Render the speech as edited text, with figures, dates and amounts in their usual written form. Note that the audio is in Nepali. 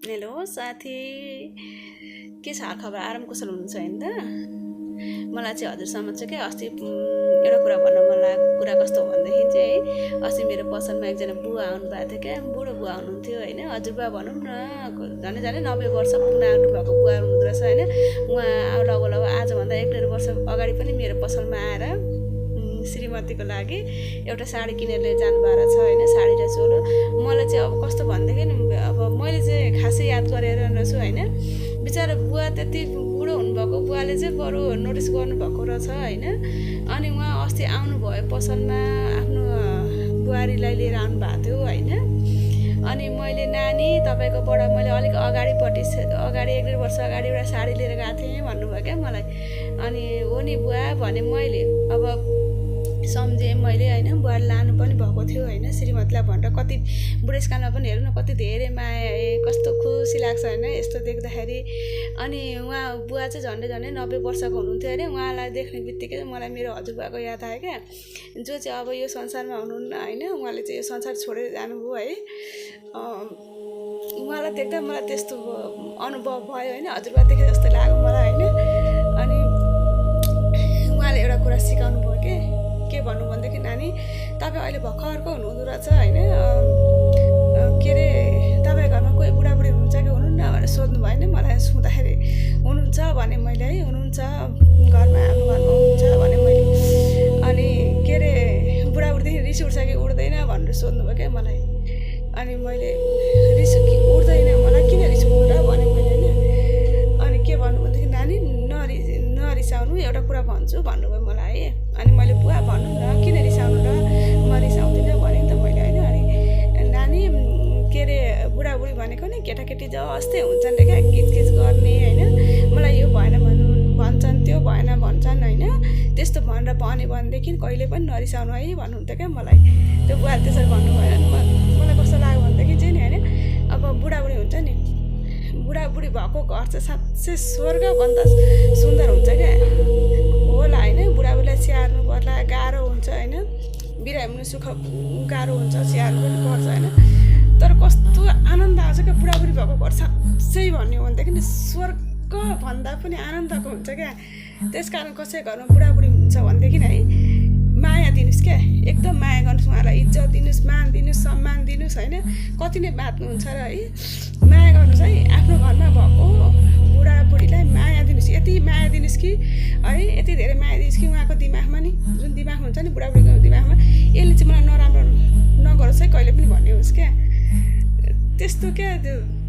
हेलो साथी, के छ खबर? आराम कुशल हुनुहुन्छ होइन त? मलाई चाहिँ हजुरसम्म चाहिँ क्या अस्ति एउटा कुरा भन्न मन लागेको कुरा कस्तो हो भनेदेखि चाहिँ अस्ति मेरो पसलमा एकजना बुवा आउनुभएको थियो क्या, बुढो बुवा हुनुहुन्थ्यो होइन, हजुरबुवा भनौँ न, झन् झन् 90 वर्ष पुग्न आउनुभएको बुवा हुनुहुँदो रहेछ होइन। उहाँ लगभग आजभन्दा 1-1.5 वर्ष अगाडि पनि मेरो पसलमा आएर श्रीमतीको लागि एउटा साडी किनेर जानुभएको रहेछ होइन, साडी र चोलो। मलाई चाहिँ अब कस्तो भनेदेखि अब मैले चाहिँ खासै याद गरेर रहेछु होइन, बिचरा बुवा त्यति बुढो हुनुभएको बुवाले चाहिँ बरु नोटिस गर्नुभएको रहेछ होइन। अनि उहाँ अस्ति आउनुभयो पसलमा, आफ्नो बुहारीलाई लिएर आउनुभएको थियो होइन। अनि मैले नानी तपाईँकोबाट मैले अलिक अगाडि 1-1.5 वर्ष अगाडि एउटा साडी लिएर गएको थिएँ भन्नुभयो क्या मलाई। अनि हो नि बुवा भने मैले अब सम्झेँ मैले होइन, बुहारी लानु पनि भएको थियो होइन श्रीमतीलाई भनेर। कति बुढेसकालमा पनि हेर्नु न कति धेरै माया, कस्तो खुसी लाग्छ होइन यस्तो देख्दाखेरि। अनि उहाँ बुवा चाहिँ झन्डै 90 वर्षको हुनुहुन्थ्यो अरे। उहाँलाई देख्ने बित्तिकै मलाई मेरो हजुरबुवाको याद आयो क्या, जो चाहिँ अब यो संसारमा हुनुहुन्न होइन। उहाँले चाहिँ यो संसार छोडेर जानुभयो है। उहाँलाई देख्दा मलाई त्यस्तो अनुभव भयो होइन, हजुरबुवा देखे जस्तो लाग्यो मलाई होइन। अनि उहाँले एउटा कुरा सिकाउनु भयो के भन्नु भनेदेखि, नानी तपाईँ अहिले भर्खरको हुनुहुँदो रहेछ होइन, के अरे तपाईँ घरमा कोही बुढाबुढी हुनुहुन्छ कि हुनुहुन्न भनेर सोध्नु भयो होइन। मलाई सुन्दाखेरि हुनुहुन्छ भने मैले है, हुनुहुन्छ घरमा, हाम्रो घरमा हुनुहुन्छ भने मैले। अनि के अरे बुढाबुढीदेखि रिस उठ्छ कि उठ्दैन भनेर सोध्नु भयो क्या मलाई। अनि मैले रिस उठ्दैन, मलाई किन रिस उठ्नु र भने मैले होइन। अनि के भन्नु भनेदेखि, नानी नरिसाउनु, एउटा कुरा भन्छु भन्नुभयो मलाई है। अनि मैले बुवा भन्नु न, किन रिसाउनु र, म रिसाउँदिनँ भने नि त मैले होइन। अनि नानी के अरे बुढाबुढी भनेको नि केटाकेटी जस्तै हुन्छन् रे क्या, किचकिच गर्ने होइन, मलाई यो भएन भन्छन्, त्यो भएन भन्छन् होइन। त्यस्तो भनेर भन्यो भनेदेखि कहिले पनि नरिसाउनु है भन्नुहुन्थ्यो क्या मलाई। त्यो बुवाले त्यसरी भन्नुभयो। अनि मलाई कस्तो लाग्यो भनेदेखि चाहिँ नि होइन, अब बुढाबुढी हुन्छ नि, बुढाबुढी भएको घर चाहिँ साँच्चै स्वर्गभन्दा सुन्दर हुन्छ क्या होला होइन। बुढाबुढीलाई स्याहार्नु पर्ला, गाह्रो हुन्छ होइन, बिरामी सुख गाह्रो हुन्छ, स्याहार्नु पनि पर्छ होइन। तर कस्तो आनन्द आउँछ क्या बुढाबुढी भएको घर, साँच्चै भन्यो भनेदेखि नि स्वर्गभन्दा पनि आनन्दको हुन्छ क्या। त्यस कारण कसै घरमा बुढाबुढी हुन्छ भनेदेखि है माया दिनुहोस् क्या, एकदम माया गर्नुहोस्, उहाँलाई इज्जत दिनुहोस्, मान दिनुहोस्, सम्मान दिनुहोस् होइन। कति नै बाँच्नुहुन्छ र है, माया गर्नुहोस् है। आफ्नो घरमा भएको बुढाबुढीलाई माया दिनुहोस्, यति माया दिनुहोस् कि है, यति धेरै माया दिनुहोस् कि उहाँको दिमागमा नि, जुन दिमाग हुन्छ नि बुढाबुढीको दिमागमा, यसले चाहिँ मलाई नराम्रो नगरोस् है कहिले पनि भन्ने होस् क्या। त्यस्तो क्या त्यो